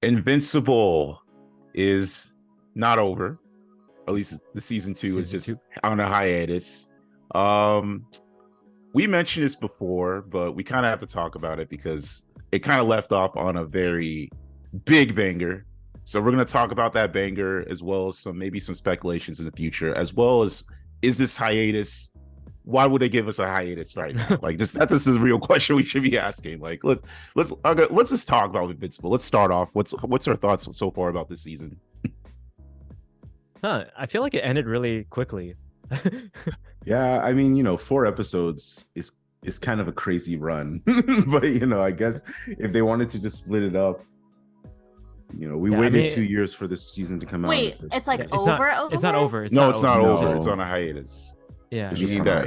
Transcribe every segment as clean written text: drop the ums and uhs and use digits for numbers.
Invincible is not over. At least the season 2 is just on a hiatus. We mentioned this before, but we kind of have to talk about it because it kind of left off on a very big banger. So we're going to talk about that banger as well as maybe some speculations in the future, as well as is this hiatus? Why would they give us a hiatus right now? Like that's a real question we should be asking. Like let's just talk about Invincible. Let's start off. What's our thoughts so far about this season? I feel like it ended really quickly. Yeah, I mean, 4 episodes is kind of a crazy run, but I guess if they wanted to just split it up, we waited 2 years for this season to come out. Wait, it's like It's over? It's not over. It's not over. No. It's on a hiatus. Yeah, You need that.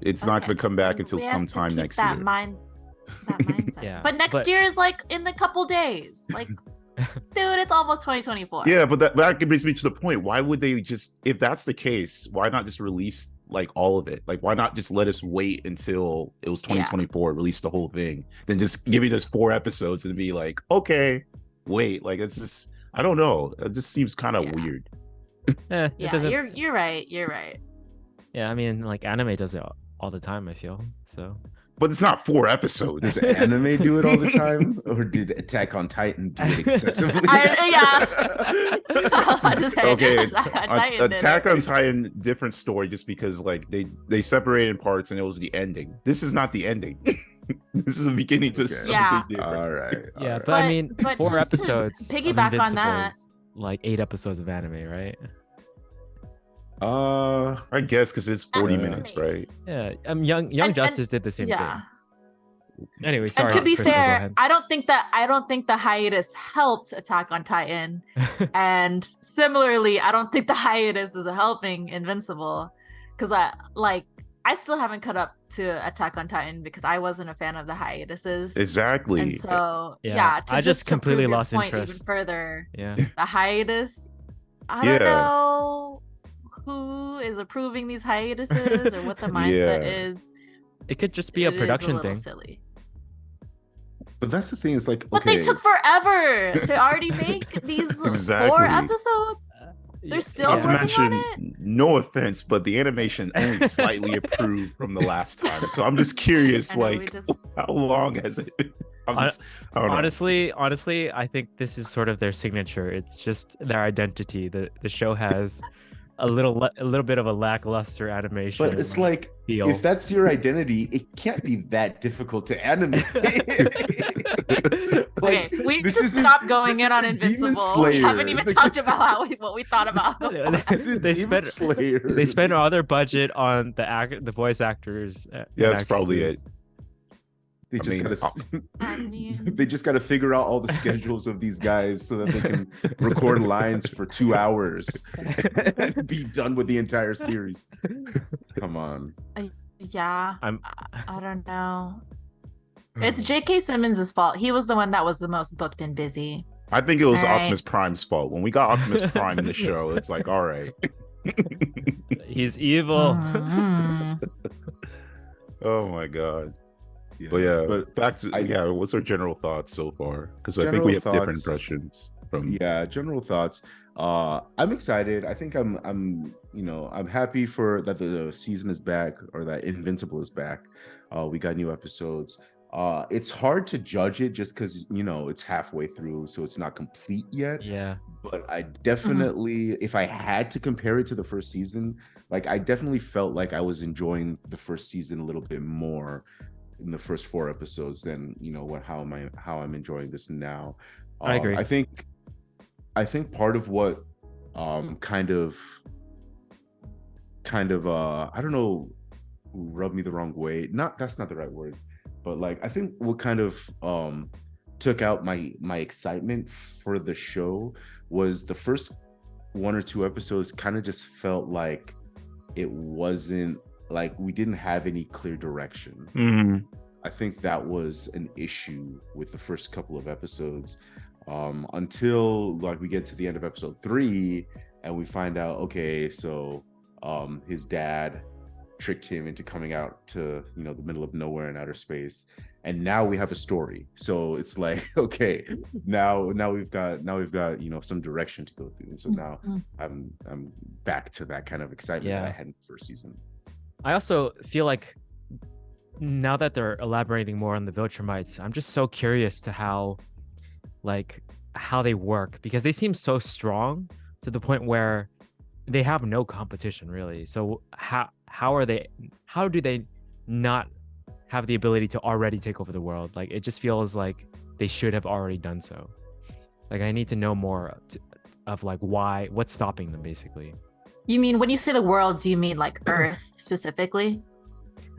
It's not Okay. going to come back until We have to sometime keep next that year. That mindset. Yeah, but next year is like in a couple days. Like, dude, it's almost 2024. Yeah, but that brings me to the point. Why would they just, if that's the case, why not just release like all of it? Like, why not just let us wait until it was 2024, release the whole thing, then just giving us 4 episodes and be like, okay, wait, like it's just, I don't know. It just seems kind of weird. Yeah, you're right. You're right. Yeah, I mean, like anime does it all the time, I feel. So, but it's not 4 episodes. Does anime do it all the time, or did Attack on Titan do it excessively? Okay, Attack on Titan, different story, just because like they separated in parts and it was the ending. This is not the ending. This is the beginning to something different. All right. Yeah, but I mean, 4 episodes. Piggyback on that. Like 8 episodes of anime, right? I guess because it's 40 minutes, right? Yeah, Young Justice did the same thing. Anyway, sorry. And to be Crystal, fair, I don't think the hiatus helped Attack on Titan, and similarly, I don't think the hiatus is helping Invincible, because I still haven't caught up to Attack on Titan because I wasn't a fan of the hiatuses. Exactly. And so I just completely lost interest. Even further. Yeah. The hiatus. I don't know who is approving these hiatuses or what the mindset is. It could just be a production thing. Silly. But that's the thing. It's like, but they took forever to already make these 4 episodes. They're still working on it. No offense, but the animation only slightly improved from the last time. So I'm just curious, how long has it been? Honestly, I think this is sort of their signature. It's just their identity. The show has a little bit of a lackluster animation. But it's like, if that's your identity, it can't be that difficult to animate. Okay, we need to stop going in on Invincible. We haven't even talked about what we thought about. They spent all their budget on the voice actors. That's probably it. They just gotta figure out all the schedules of these guys so that they can record lines for 2 hours and be done with the entire series. Come on. Yeah, I don't know. It's J.K. Simmons' fault. He was the one that was the most booked and busy. I think it was Optimus Prime's fault. When we got Optimus Prime in the show, it's like, all right. He's evil. Oh my god. But back to what's our general thoughts so far? Because I think we have different impressions from. Yeah, general thoughts. I'm excited. I think I'm happy for that the season is back, or that Invincible is back. We got new episodes. It's hard to judge it just because it's halfway through, so it's not complete yet. Yeah. But I definitely, if I had to compare it to the first season, like I definitely felt like I was enjoying the first season a little bit more in the first 4 episodes than how I'm enjoying this now. I agree. I think part of what kind of I don't know, rubbed me the wrong way. That's not the right word, but like I think what kind of took out my excitement for the show was the first 1 or 2 episodes kind of just felt like it wasn't like we didn't have any clear direction. Mm-hmm. I think that was an issue with the first couple of episodes, until like we get to the end of episode 3 and we find out, okay, so his dad tricked him into coming out to the middle of nowhere in outer space, and now we have a story. So it's like, okay, now we've got some direction to go through. And so now I'm back to that kind of excitement that I had in the first season. I also feel like now that they're elaborating more on the Viltrumites, I'm just so curious to how they work, because they seem so strong to the point where they have no competition really. So how do they not have the ability to already take over the world? Like, it just feels like they should have already done so. Like, I need to know more of like what's stopping them basically. You mean, when you say the world, do you mean like Earth specifically?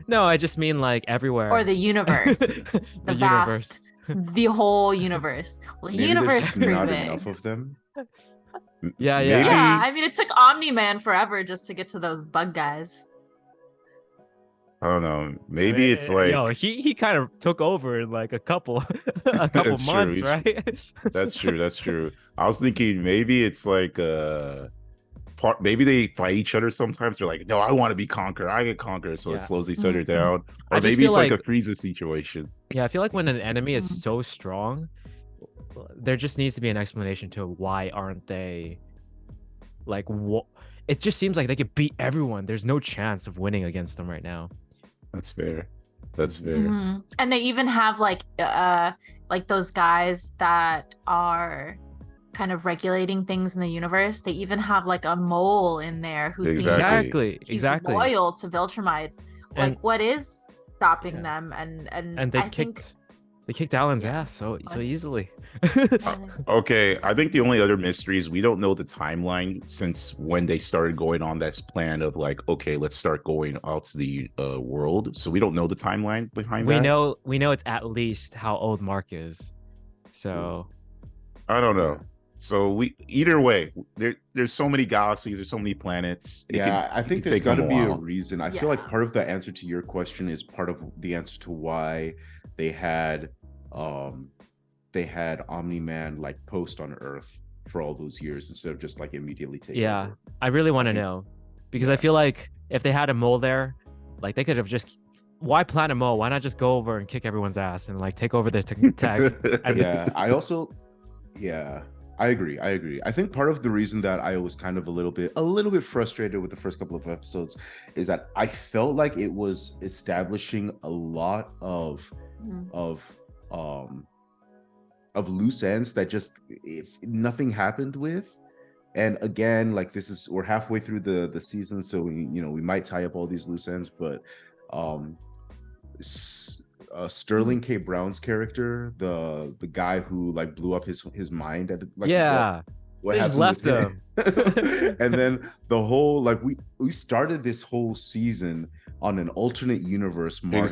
No, I just mean like everywhere. Or the universe. the vast universe. The whole universe. Well, the universe is pretty not big. Enough of them. Yeah. Maybe. Yeah, I mean, it took Omni-Man forever just to get to those bug guys. I don't know. Maybe it's like he kind of took over in like a couple months, true. right? That's true. I was thinking maybe it's like maybe they fight each other sometimes. They're like, no, I want to be conqueror. I get conquer, so it slows each other down. Or maybe it's like a Frieza situation. Yeah, I feel like when an enemy is so strong, there just needs to be an explanation to why aren't they like what. It just seems like they could beat everyone. There's no chance of winning against them right now. That's fair. And they even have like those guys that are kind of regulating things in the universe. They even have like a mole in there who seems like he's loyal to Viltrumites. Like, what is stopping them? And they kicked Alan's ass so easily. Okay, I think the only other mystery is we don't know the timeline since when they started going on this plan of like, okay, let's start going out to the world. So we don't know the timeline behind that. We know it's at least how old Mark is. So I don't know. So either way, there's so many galaxies, there's so many planets. I think there's got to be a reason. I feel like part of the answer to your question is part of the answer to why they had Omni-Man like post on Earth for all those years instead of just like immediately taking over. I really want to know, because I feel like if they had a mole there, like they could have just, why plant a mole? Why not just go over and kick everyone's ass and like take over the tech? I agree. I think part of the reason that I was kind of a little bit frustrated with the first couple of episodes is that I felt like it was establishing a lot of loose ends that just if nothing happened with. And again, like we're halfway through the season, so we might tie up all these loose ends, but Sterling K. Brown's character, the guy who like blew up his mind at the what just left him. And then the whole like we started this whole season on an alternate universe, Mark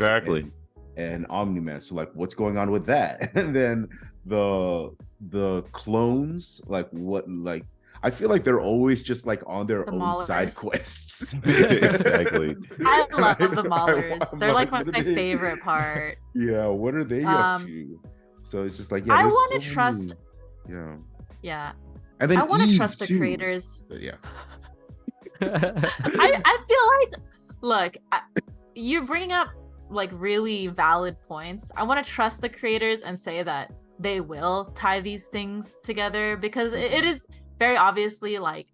and Omni-Man. So like, what's going on with that? And then the clones, like what, like I feel like they're always just like on their own Maulers. Side quests. Exactly. I love the Maulers. They're like my favorite part. Yeah, what are they up to? So it's just like, I want to trust. Yeah. Yeah. And then I want to trust too. The creators. But yeah. I feel like, look, you're bringing up like really valid points. I want to trust the creators and say that they will tie these things together, because it is very obviously like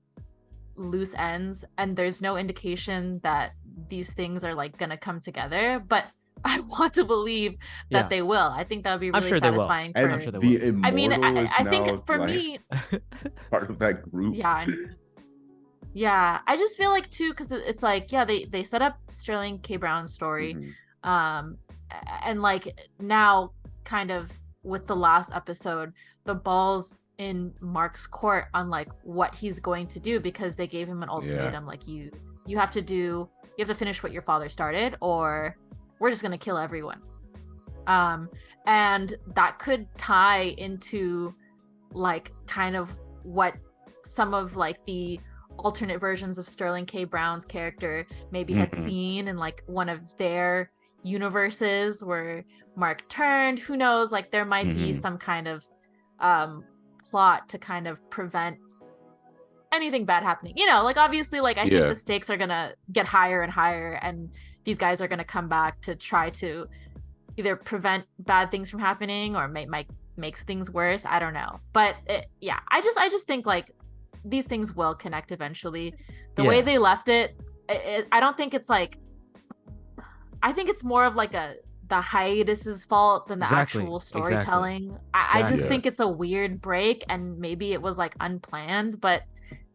loose ends and there's no indication that these things are like gonna come together, but I want to believe that they will. I think that would be really satisfying. I'm sure they will. I mean, I think for me, part of that group. Yeah. I just feel like too, because it's like, they set up Sterling K. Brown's story, and like now kind of with the last episode, the ball's in Mark's court on like what he's going to do, because they gave him an ultimatum, like you have to finish what your father started, or we're just gonna kill everyone. And that could tie into like kind of what some of like the alternate versions of Sterling K. Brown's character maybe had seen in like one of their universes where Mark turned. Who knows, like there might be some kind of plot to kind of prevent anything bad happening, like obviously, like I think the stakes are gonna get higher and higher, and these guys are gonna come back to try to either prevent bad things from happening or makes things worse. I don't know, but yeah, I just think like these things will connect eventually. The way they left it, I don't think it's like. I think it's more of like the hiatus's fault than the actual storytelling. I just think it's a weird break, and maybe it was like unplanned, but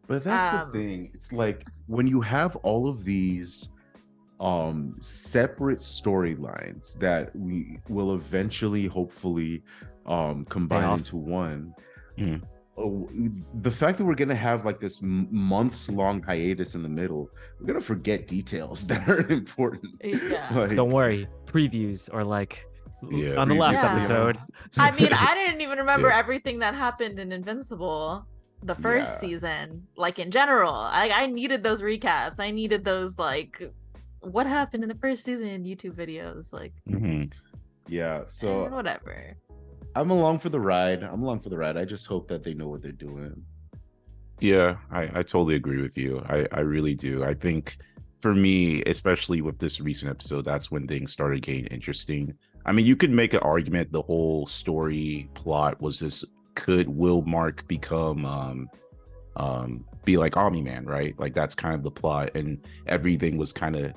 that's the thing. It's like when you have all of these separate storylines that we will eventually hopefully combine into one. The fact that we're gonna have like this months long hiatus in the middle, we're gonna forget details that are important. Like, don't worry, previews or like on the last episode. I mean, I didn't even remember everything that happened in Invincible the first season, like in general. I needed those recaps. I needed those like what happened in the first season in YouTube videos, like so whatever. I'm along for the ride. I just hope that they know what they're doing. Yeah, I totally agree with you. I really do. I think for me, especially with this recent episode, that's when things started getting interesting. I mean, you could make an argument the whole story plot was just will Mark become be like Omni-Man, right? Like that's kind of the plot, and everything was kind of,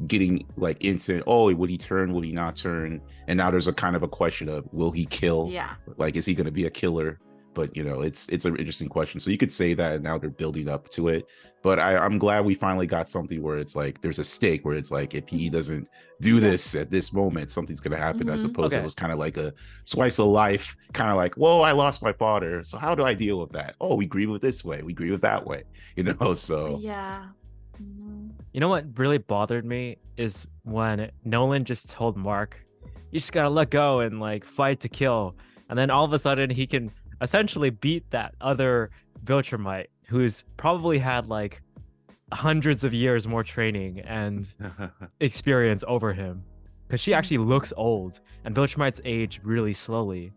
getting like into, would he turn, will he not turn? And now there's a kind of a question of, will he kill? Like, is he going to be a killer? But it's an interesting question. So you could say that, and now they're building up to it. But I'm glad we finally got something where it's like there's a stake where it's like if he doesn't do this at this moment, something's going to happen. As opposed to it was kind of like a slice of life, kind of like, whoa, I lost my father, so how do I deal with that? We grieve with this way, we grieve with that way, so You know what really bothered me is when Nolan just told Mark, you just gotta let go and like fight to kill. And then all of a sudden he can essentially beat that other Viltrumite who's probably had like hundreds of years more training and experience over him. Because she actually looks old and Viltrumites age really slowly.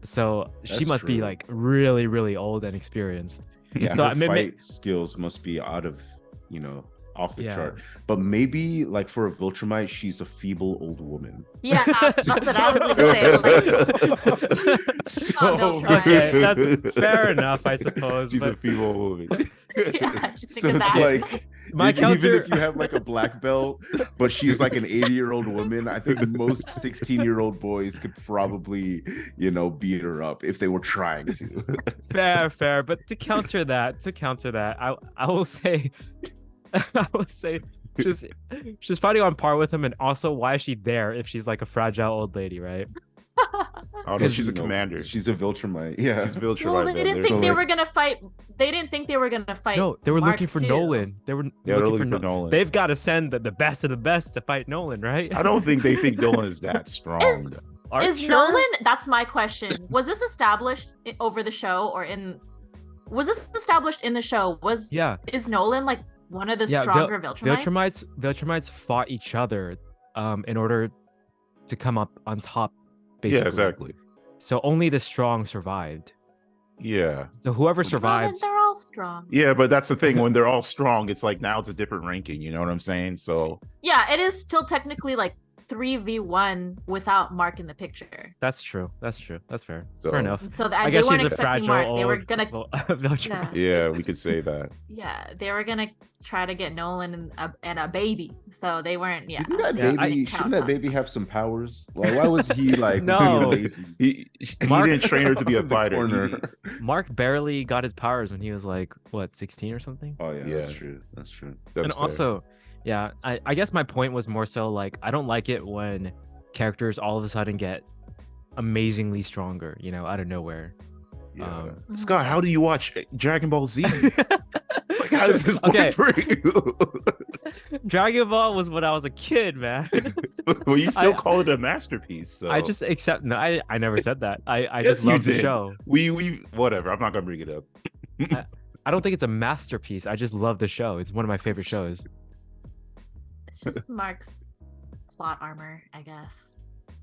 So she must be like really, really old and experienced. Yeah, so her fight skills must be out of, off the chart. But maybe like for a Viltrumite, she's a feeble old woman. Yeah, that's what I was gonna say. Okay, that's fair enough, I suppose. She's a feeble old woman. So it's like even if you have like a black belt, but she's like an 80-year-old woman, I think most 16-year-old boys could probably, beat her up if they were trying to. Fair. But to counter that, I will say. I would say she's fighting on par with him, and also why is she there if she's like a fragile old lady, right? Oh no, she's a commander. She's a Viltrumite. Yeah, she's Viltrumite. Well, they didn't think they were gonna fight. They didn't think they were gonna fight. No, they were Mark looking for too. Nolan. They were looking for Nolan. They've got to send the best of the best to fight Nolan, right? I don't think they think Nolan is that strong. Is Nolan? That's my question. Was this established over the show or in? Was this established in the show? Is Nolan like one of the stronger Viltrumites? Viltrumites fought each other in order to come up on top, basically. Yeah, exactly. So only the strong survived. Yeah. So whoever survived... they're all strong. Yeah, but that's the thing. When they're all strong, it's like now it's a different ranking. You know what I'm saying? So... Yeah, it is still technically like 3v1 without Mark in the picture. That's true. That's fair. So, fair enough. So I guess weren't she's a expecting fragile Mark. They were gonna. Yeah, we could say that. Yeah, they were gonna try to get Nolan and a baby. So they weren't. Yeah. Shouldn't that baby have some powers? Like, why was he like no? Being lazy? He didn't train her to be a fighter. Mark barely got his powers when he was like 16 or something. Oh yeah. That's true. That's fair. Also. Yeah, I guess my point was more so like I don't like it when characters all of a sudden get amazingly stronger, out of nowhere. Yeah. Scott, how do you watch Dragon Ball Z? Like, how does this work for you? Dragon Ball was when I was a kid, man. Well, you still call it a masterpiece. So. I just accept. No, I never said that. I just love the show. We whatever. I'm not gonna bring it up. I don't think it's a masterpiece. I just love the show. It's one of my favorite shows. It's just Mark's plot armor, I guess.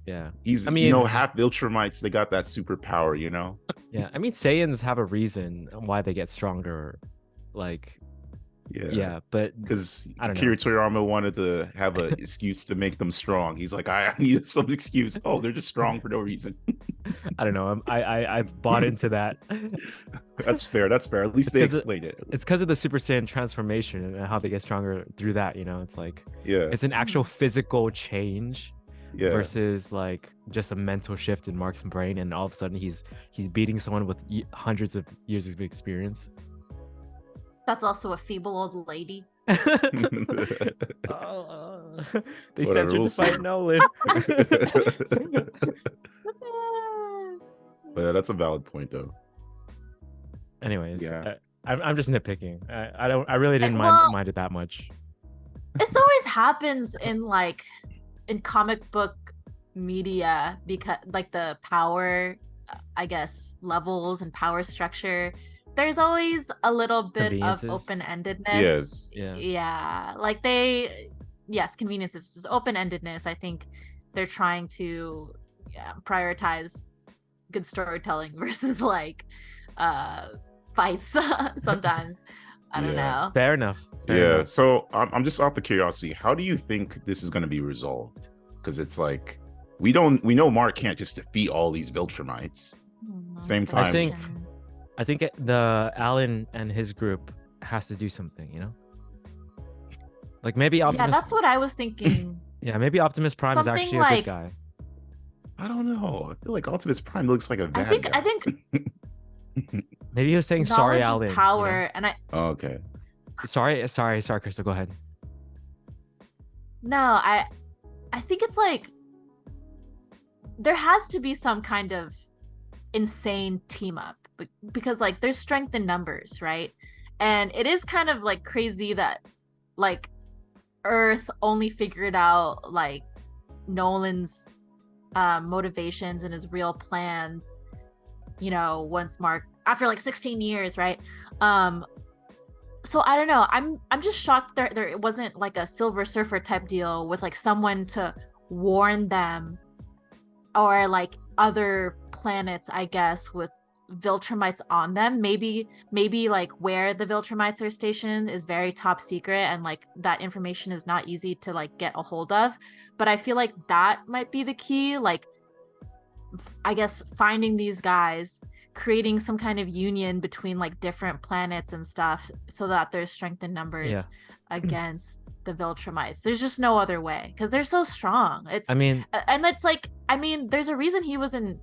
Yeah. He's, half Viltrumites, they got that superpower, Yeah, I mean, Saiyans have a reason why they get stronger. Like, Yeah, but because I don't know. Akira Toriyama wanted to have an excuse to make them strong. He's like, I need some excuse. Oh, they're just strong for no reason. I don't know. I've bought into that. That's fair. That's fair. At least they 'Cause explained it. It's because of the Super Saiyan transformation and how they get stronger through that. You know, it's like Yeah. it's an actual physical change Yeah. versus like just a mental shift in Mark's brain, and all of a sudden he's beating someone with hundreds of years of experience. That's also a feeble old lady. They Whatever, sent her we'll to see. fight Nolan. But yeah, that's a valid point, though. Anyways, Yeah. I'm just nitpicking. I really didn't Well- mind it that much. This always happens in like in comic book media because like the power, I guess, levels and power structure. There's always a little bit of Conveniences. open-endedness. Yes. Yeah. Like yes, conveniences, is open-endedness. I think they're trying to prioritize good storytelling versus like fights sometimes. I don't Yeah. know. Fair enough. Fair Yeah. enough. So I'm just out of curiosity. How do you think this is going to be resolved? Because it's like we know Mark can't just defeat all these Viltrumites. Same time. I think the Alan and his group has to do something, you know? Like maybe Optimus. Yeah, that's what I was thinking. Yeah, maybe Optimus Prime is Something actually a like- good guy. I don't know. I feel like Optimus Prime looks like a bad I guy. think Maybe he was saying sorry, knowledge Alan. is you power, and I Oh, okay. know? Sorry, Crystal. Go ahead. I think it's like there has to be some kind of insane team up because like there's strength in numbers, right? And it is kind of like crazy that like Earth only figured out like Nolan's motivations and his real plans, you know, once Mark after like 16 years, right? So I don't know. I'm just shocked there wasn't like a Silver Surfer type deal with like someone to warn them, or like other planets, I guess, with Viltrumites on them. Maybe like where the Viltrumites are stationed is very top secret, and like that information is not easy to like get a hold of. But I feel like that might be the key. Like, I guess finding these guys, creating some kind of union between like different planets and stuff so that there's strength in numbers Yeah. against the Viltrumites. There's just no other way because they're so strong. I mean, And it's like, I mean, there's a reason he was in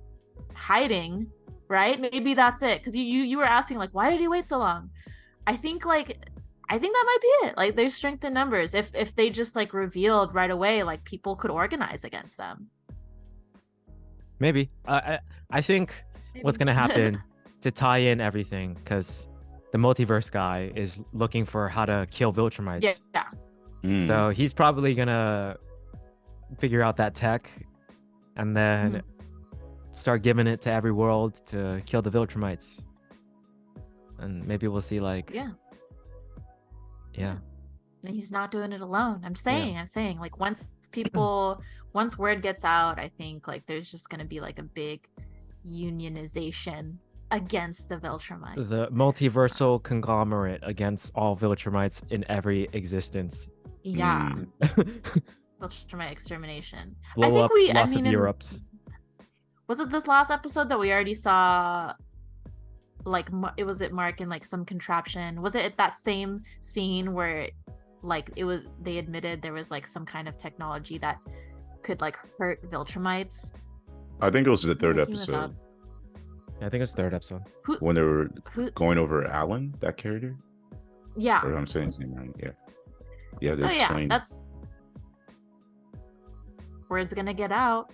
hiding, right? Maybe that's it. Because you were asking like, why did he wait so long? I think that might be it. Like, there's strength in numbers. If they just like revealed right away, like people could organize against them. maybe. I think what's gonna happen to tie in everything, because the multiverse guy is looking for how to kill Viltrumites. Yeah. Mm. So he's probably gonna figure out that tech and then start giving it to every world to kill the Viltrumites. And maybe we'll see like Yeah. Yeah. And he's not doing it alone. I'm saying like once word gets out, I think like there's just gonna be like a big unionization against the Viltrumites. The multiversal conglomerate against all Viltrumites in every existence. Yeah. Mm. Viltrumite extermination. Blow I think up we lots I mean of in- Europes. Was it this last episode that we already saw like it Mark in like some contraption? Was it at that same scene where like they admitted there was like some kind of technology that could like hurt Viltrumites? I think it was the third He was episode up. I think it was third episode. when they were Who? going over Alan, that character. Yeah. Or I'm saying his name right. Yeah. Yeah, they So yeah, explained. that's word's gonna get out.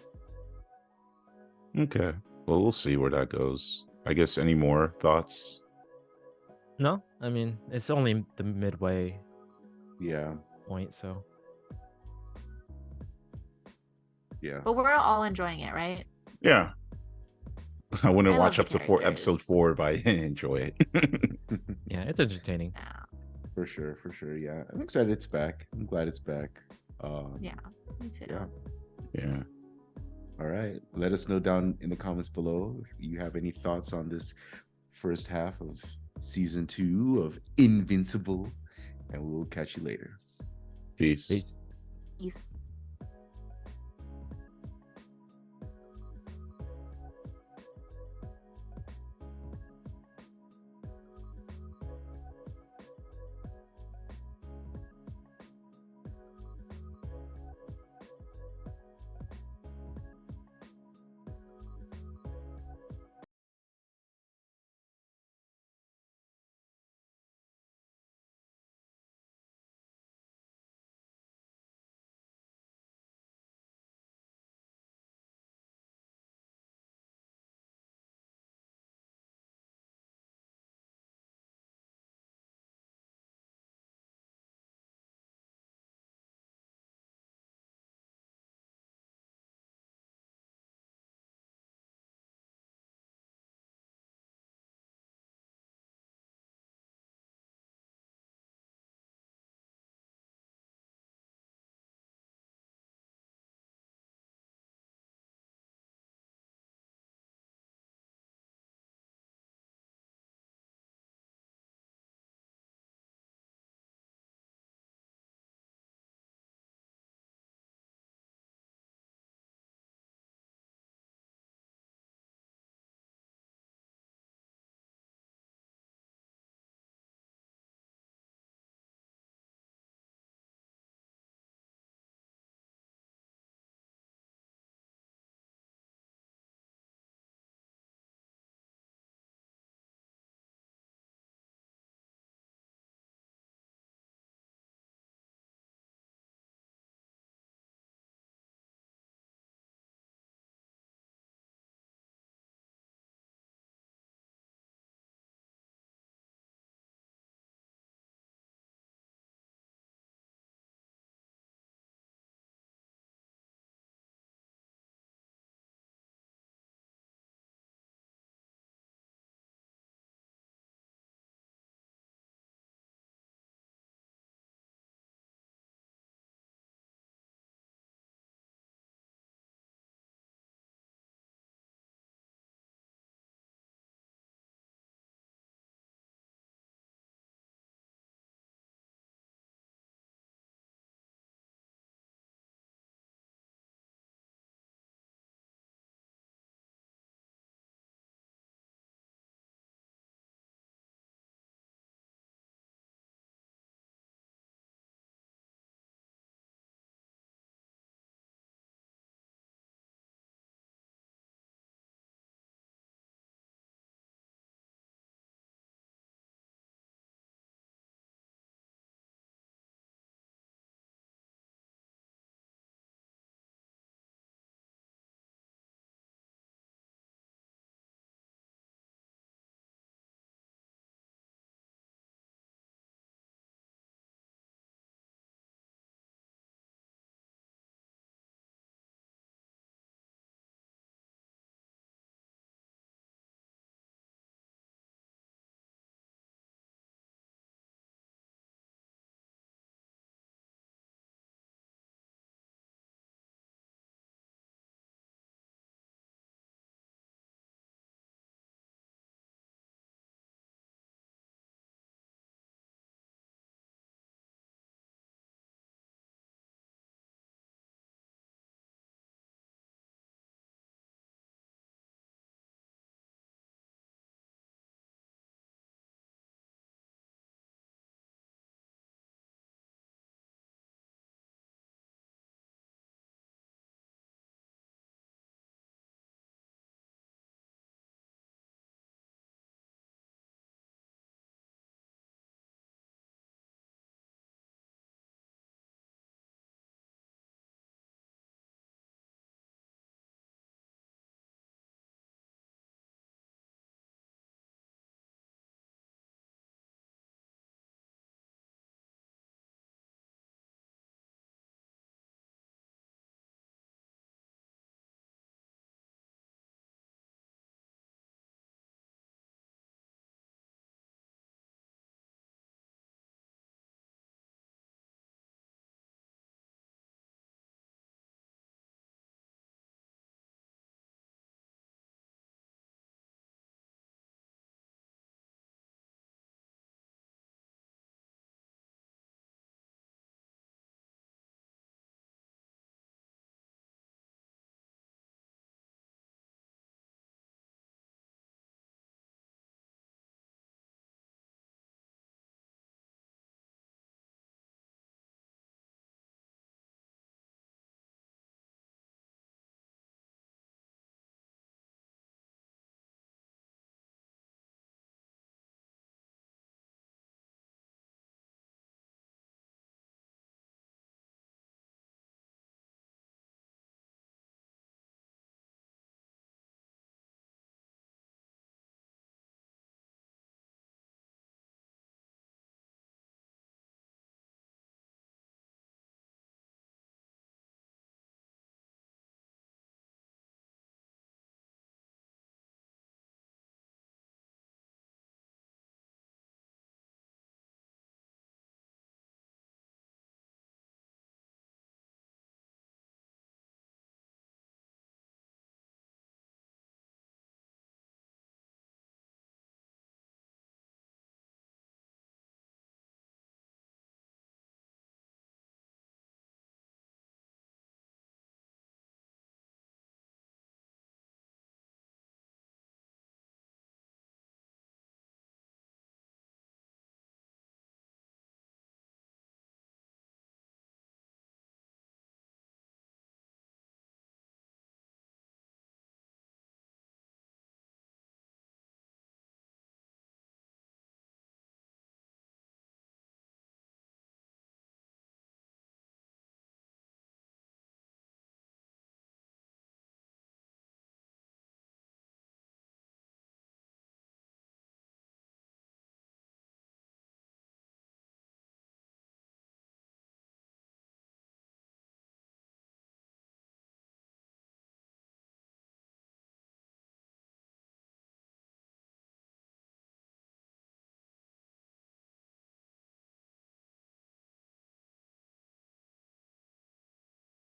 Okay. Well, we'll see where that goes. I guess any more thoughts? No, I mean it's only the midway Yeah. point, so Yeah. But we're all enjoying it, right? Yeah. I wouldn't I watch love up the to episode characters. 4 if I didn't enjoy it. yeah, it's entertaining. Yeah. For sure. Yeah. I'm excited it's back. I'm glad it's back. Yeah. Me too. Yeah. Yeah. All right. Let us know down in the comments below if you have any thoughts on this first half of season 2 of Invincible. and we'll catch you later. Peace. Peace. Peace.